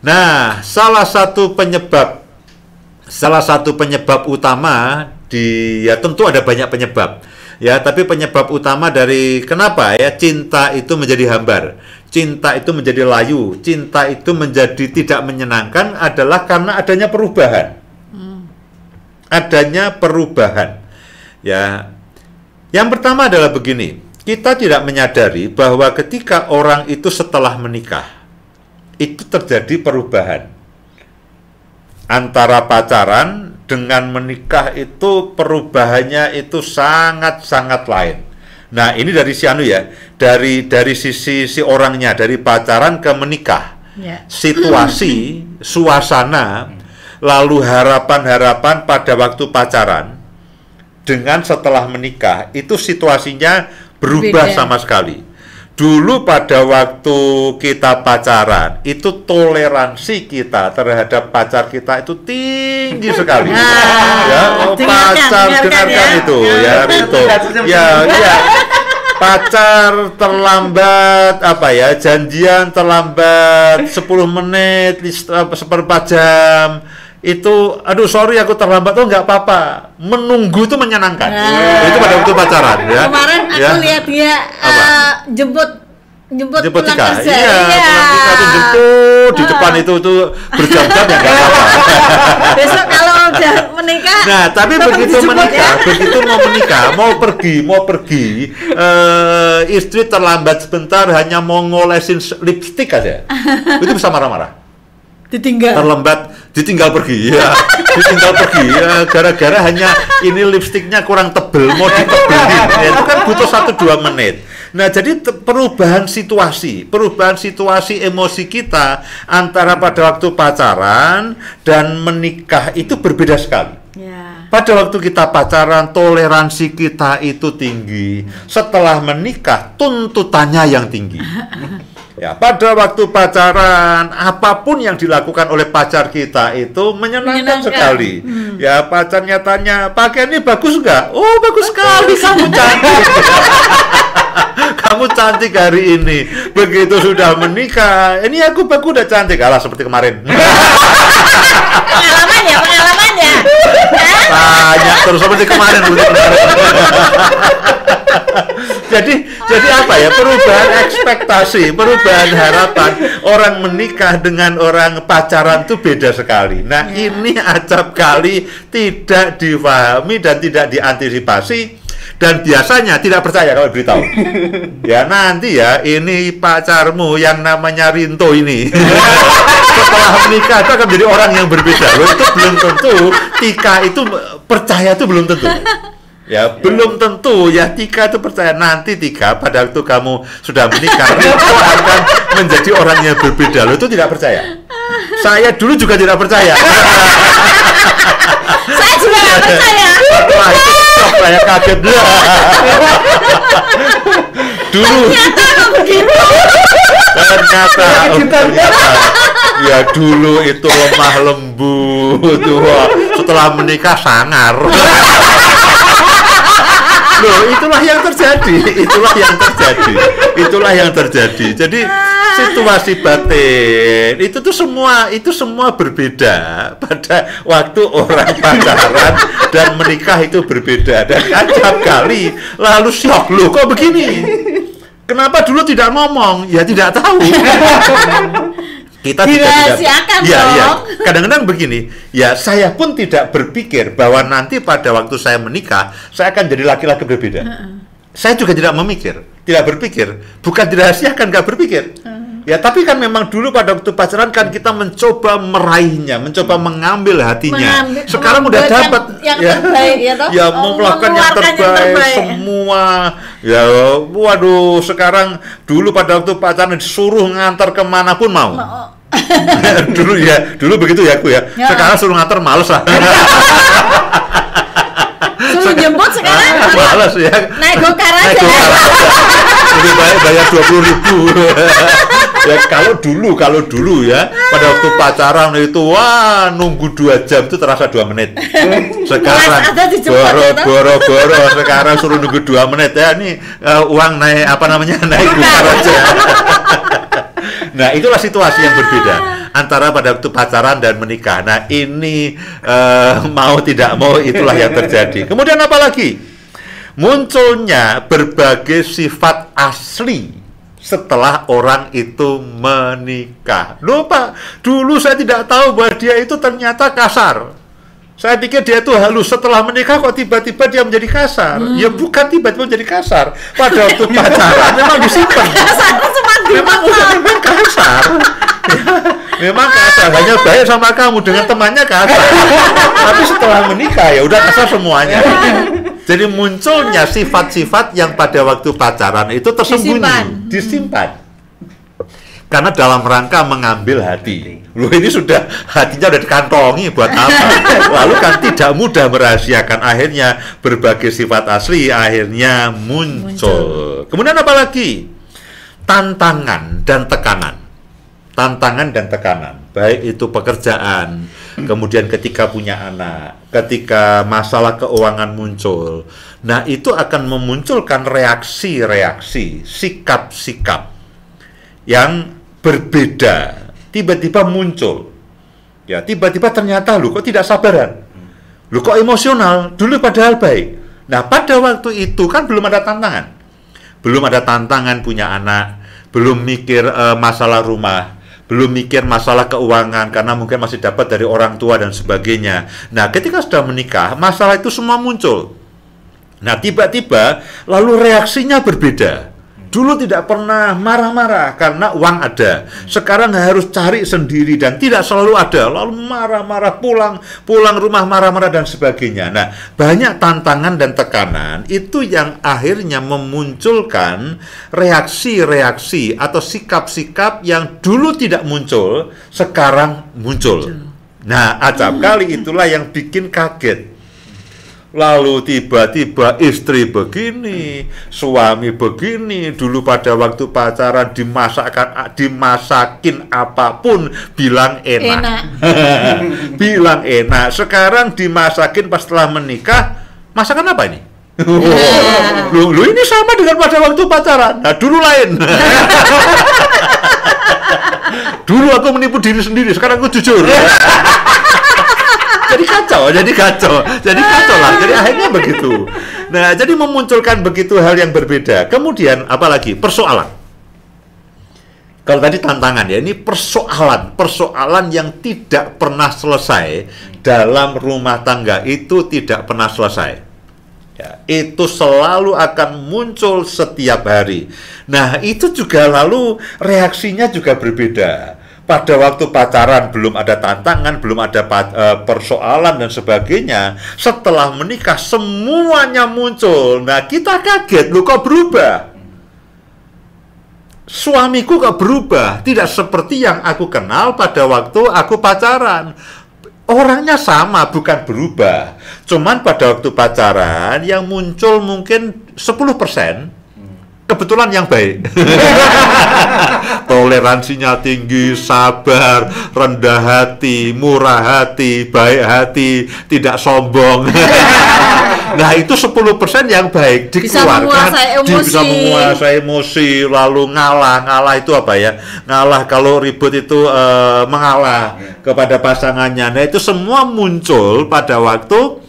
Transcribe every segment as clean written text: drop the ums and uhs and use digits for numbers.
Nah, salah satu penyebab utama ya tentu ada banyak penyebab. Ya, tapi penyebab utama dari kenapa ya cinta itu menjadi hambar, cinta itu menjadi layu, cinta itu menjadi tidak menyenangkan adalah karena adanya perubahan. Adanya perubahan. Ya. Yang pertama adalah begini, kita tidak menyadari bahwa ketika orang itu setelah menikah itu terjadi perubahan. Antara pacaran dengan menikah itu perubahannya itu sangat-sangat lain. Nah, ini dari si anu ya, dari sisi si orangnya, dari pacaran ke menikah. Situasi, suasana, lalu harapan-harapan pada waktu pacaran dengan setelah menikah itu situasinya berubah sama sekali. Dulu pada waktu kita pacaran, itu toleransi kita terhadap pacar kita itu tinggi sekali. Ya, pacar dengarkan itu, ya itu. Ya, pacar terlambat janjian terlambat 10 menit, seperempat jam. Itu, aduh sorry aku terlambat, oh nggak apa-apa. Menunggu itu menyenangkan. Itu pada waktu pacaran. Ya. Kemarin aku lihat dia jemput pulang Tika. kerja. Iya, pulang Tika itu jemput di depan itu berjam-jam ya nggak apa-apa. Besok kalau udah menikah. Nah, tapi begitu menikah, begitu mau pergi, istri terlambat sebentar hanya mau ngolesin lipstik aja. Itu bisa marah-marah. Ditinggal pergi ya, gara-gara hanya ini lipstiknya kurang tebel, mau ditebelin ya, itu kan butuh 1-2 menit. Nah, jadi perubahan situasi emosi kita antara pada waktu pacaran dan menikah itu berbeda sekali. Pada waktu kita pacaran, toleransi kita itu tinggi. Setelah menikah, tuntutannya yang tinggi. Ya, pada waktu pacaran, apapun yang dilakukan oleh pacar kita itu menyenangkan sekali. Ya, pacarnya tanya, pakaiannya bagus nggak? Oh, bagus sekali, kamu cantik. Kamu cantik hari ini. Begitu sudah menikah, ini aku udah cantik. Alah, seperti kemarin. Pengalamannya. Banyak terus seperti kemarin. Jadi apa ya, perubahan ekspektasi, perubahan harapan orang menikah dengan orang pacaran itu beda sekali. Nah, ini acap kali tidak difahami dan tidak diantisipasi, dan biasanya tidak percaya kalau beritahu. Ya nanti ya, ini pacarmu yang namanya Rinto ini setelah menikah itu akan menjadi orang yang berbeda. Loh, itu belum tentu. Tika itu percaya, itu belum tentu. Ya, belum tentu ya Tika itu percaya. Nanti Tika pada waktu kamu sudah menikah itu akan menjadi orang yang berbeda. Loh, itu tidak percaya. Saya dulu juga tidak percaya. Saya juga tidak percaya. Wah, itu shock, saya kaget. Dulu ternyata ya dulu itu lemah lembut. Wah, setelah menikah sangar. Loh, itulah yang terjadi. Jadi situasi batin itu semua berbeda pada waktu orang pacaran dan menikah itu berbeda, dan acap kali lalu syok, loh kok begini? Kenapa dulu tidak ngomong? Ya tidak tahu. Kita tidak kadang-kadang begini ya, saya pun tidak berpikir bahwa nanti pada waktu saya menikah saya akan jadi laki-laki berbeda. Saya juga tidak berpikir, bukan dirahasiakan, nggak berpikir. Ya, tapi kan memang dulu pada waktu pacaran kan kita mencoba meraihnya, mencoba mengambil hatinya. Sekarang udah dapat yang terbaik, ya mau melakukan yang terbaik semua. Ya, waduh, sekarang dulu pada waktu pacaran disuruh ngantar kemanapun mau. Dulu begitu ya aku ya. Sekarang suruh ngantar males lah. Suruh jemput sekarang males ya. Naik gokar aja. Lebih baik bayar 20.000. Ya kalau dulu ya pada waktu pacaran itu wah nunggu 2 jam itu terasa 2 menit. Sekarang boro-boro sekarang suruh nunggu 2 menit ya, ini uang naik naik gokar aja. Nah, itulah situasi yang berbeda. antara pada waktu pacaran dan menikah. Nah, ini mau tidak mau itulah yang terjadi. Kemudian apa lagi? Munculnya berbagai sifat asli setelah orang itu menikah. Loh Pak, dulu saya tidak tahu bahwa dia itu ternyata kasar. Saya pikir dia itu halus, setelah menikah kok tiba-tiba dia menjadi kasar. Ya bukan tiba-tiba menjadi kasar. Pada waktu pacaran memang disimpan. Memang kasar. Memang kasar, hanya baik sama kamu, dengan temannya kasar. Tapi setelah menikah ya udah kasar semuanya. Jadi munculnya sifat-sifat yang pada waktu pacaran itu tersembunyi, disimpan. Karena dalam rangka mengambil hati. Loh, ini sudah hatinya udah dikantongi buat apa? Lalu kan tidak mudah merahasiakan. Akhirnya berbagai sifat asli akhirnya muncul. Kemudian apa lagi? Tantangan dan tekanan. Tantangan dan tekanan. Baik itu pekerjaan, kemudian ketika punya anak, ketika masalah keuangan muncul. Nah, itu akan memunculkan reaksi-reaksi, sikap-sikap yang berbeda, tiba-tiba muncul. Ya, tiba-tiba ternyata lu kok tidak sabaran. Lu kok emosional, dulu padahal baik. Nah, pada waktu itu kan belum ada tantangan. Belum ada tantangan punya anak, belum mikir masalah rumah, belum mikir masalah keuangan karena mungkin masih dapat dari orang tua dan sebagainya. Nah, ketika sudah menikah, masalah itu semua muncul. Nah, tiba-tiba lalu reaksinya berbeda. Dulu tidak pernah marah-marah karena uang ada. Sekarang harus cari sendiri dan tidak selalu ada. Lalu marah-marah, pulang rumah marah-marah dan sebagainya. Nah, banyak tantangan dan tekanan itu yang akhirnya memunculkan reaksi-reaksi atau sikap-sikap yang dulu tidak muncul, sekarang muncul. Nah, acap kali itulah yang bikin kaget. Lalu tiba-tiba istri begini, suami begini, dulu pada waktu pacaran dimasakin apapun bilang enak. Bilang enak. Sekarang dimasakin pas setelah menikah, masakan apa ini? Lu ini sama dengan pada waktu pacaran. Nah, dulu lain. Dulu aku menipu diri sendiri, sekarang aku jujur. Jadi kacau lah. Jadi akhirnya begitu. Nah, jadi memunculkan begitu hal yang berbeda. Kemudian apalagi persoalan. Kalau tadi tantangan ya, ini persoalan yang tidak pernah selesai dalam rumah tangga itu tidak pernah selesai. Ya, itu selalu akan muncul setiap hari. Nah, itu juga lalu reaksinya juga berbeda. Pada waktu pacaran belum ada tantangan, belum ada persoalan dan sebagainya. Setelah menikah semuanya muncul. Nah, kita kaget, lu kok berubah? Suamiku kok berubah? Tidak seperti yang aku kenal pada waktu aku pacaran. Orangnya sama, bukan berubah. Cuman pada waktu pacaran yang muncul mungkin 10%. Kebetulan yang baik. Toleransinya tinggi, sabar, rendah hati, murah hati, baik hati, tidak sombong. Nah, itu 10% yang baik dikeluarkan. Bisa menguasai emosi, lalu ngalah itu apa ya? Ngalah, kalau ribut itu mengalah kepada pasangannya. Nah, itu semua muncul pada waktu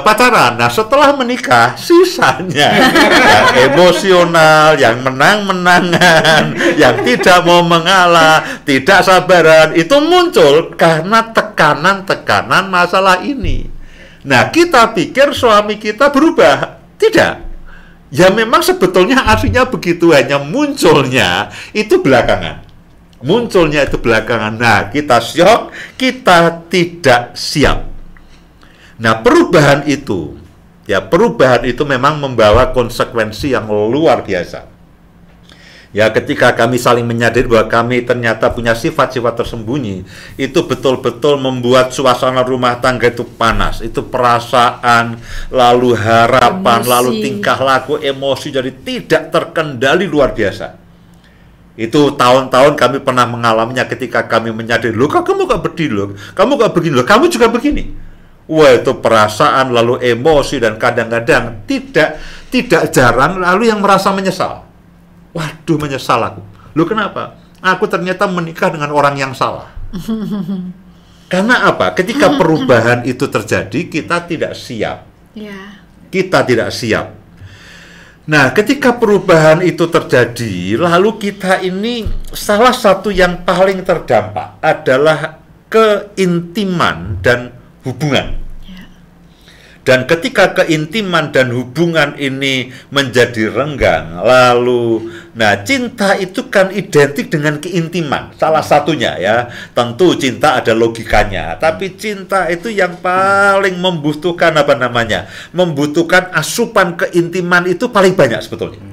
pacaran. Nah, setelah menikah sisanya yang emosional, yang menang-menangan, yang tidak mau mengalah, tidak sabaran, itu muncul karena tekanan-tekanan masalah ini. Nah, kita pikir suami kita berubah. Tidak. Ya memang sebetulnya aslinya begitu, hanya munculnya itu belakangan. Munculnya itu belakangan. Nah, kita syok, kita tidak siap. Nah, perubahan itu memang membawa konsekuensi yang luar biasa. Ya, ketika kami saling menyadari bahwa kami ternyata punya sifat-sifat tersembunyi, itu betul-betul membuat suasana rumah tangga itu panas. Itu perasaan, lalu harapan, lalu tingkah laku, emosi jadi tidak terkendali, luar biasa. Itu tahun-tahun kami pernah mengalaminya ketika kami menyadari, loh kok kamu gak begini, loh kamu gak begini, loh kamu juga begini. Wah, itu perasaan lalu emosi dan kadang-kadang tidak jarang lalu yang merasa menyesal. Waduh, menyesal aku. Loh kenapa? Aku ternyata menikah dengan orang yang salah. Karena apa? Ketika perubahan itu terjadi, kita tidak siap. Ya. Kita tidak siap. Nah, ketika perubahan itu terjadi, lalu kita ini salah satu yang paling terdampak adalah keintiman dan hubungan. Dan ketika keintiman dan hubungan ini menjadi renggang, lalu, nah cinta itu kan identik dengan keintiman, salah satunya ya. Tentu cinta ada logikanya, tapi cinta itu yang paling membutuhkan apa namanya? Membutuhkan asupan keintiman itu paling banyak sebetulnya.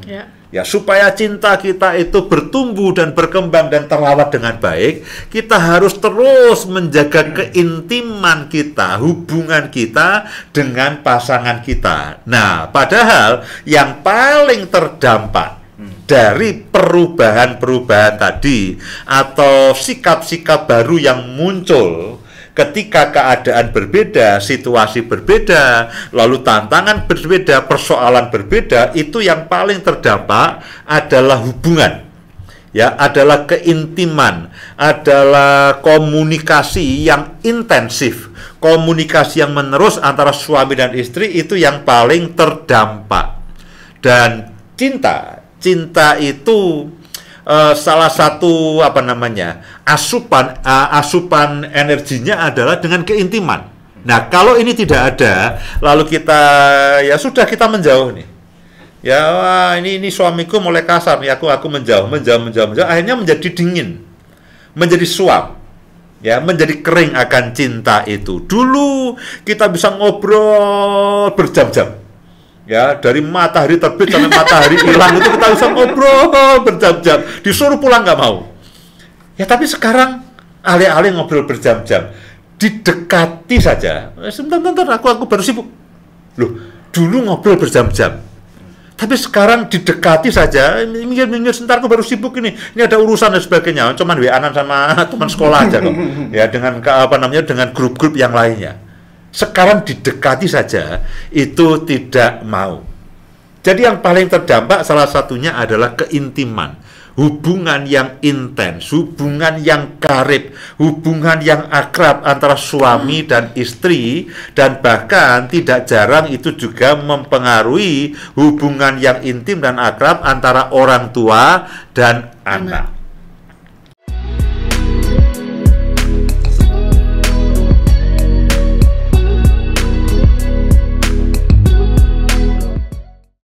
Ya, supaya cinta kita itu bertumbuh dan berkembang dan terawat dengan baik, kita harus terus menjaga keintiman kita, hubungan kita dengan pasangan kita. Nah, padahal yang paling terdampak dari perubahan-perubahan tadi atau sikap-sikap baru yang muncul ketika keadaan berbeda, situasi berbeda, lalu tantangan berbeda, persoalan berbeda, itu yang paling terdampak adalah hubungan. Ya, adalah keintiman, adalah komunikasi yang intensif, komunikasi yang menerus antara suami dan istri itu yang paling terdampak. Dan cinta itu salah satu apa namanya asupan energinya adalah dengan keintiman. Nah, kalau ini tidak ada, lalu kita ya sudah kita menjauh nih. Ya, wah, ini suamiku mulai kasar nih, aku menjauh, akhirnya menjadi dingin, menjadi suam. Ya, menjadi kering akan cinta itu. Dulu kita bisa ngobrol berjam-jam. Ya, dari matahari terbit sampai matahari hilang itu kita bisa ngobrol berjam-jam. Disuruh pulang nggak mau. Ya, tapi sekarang alih-alih ngobrol berjam-jam, didekati saja. Sebentar, aku baru sibuk. Loh, dulu ngobrol berjam-jam. Tapi sekarang didekati saja, minggir sebentar, aku baru sibuk ini ada urusan dan sebagainya. Cuman WA-an sama teman sekolah aja kok. Ya, dengan dengan grup-grup yang lainnya. Sekarang didekati saja, itu tidak mau. Jadi yang paling terdampak salah satunya adalah keintiman. Hubungan yang intens, hubungan yang karib, hubungan yang akrab antara suami dan istri, dan bahkan tidak jarang itu juga mempengaruhi hubungan yang intim dan akrab antara orang tua dan anak.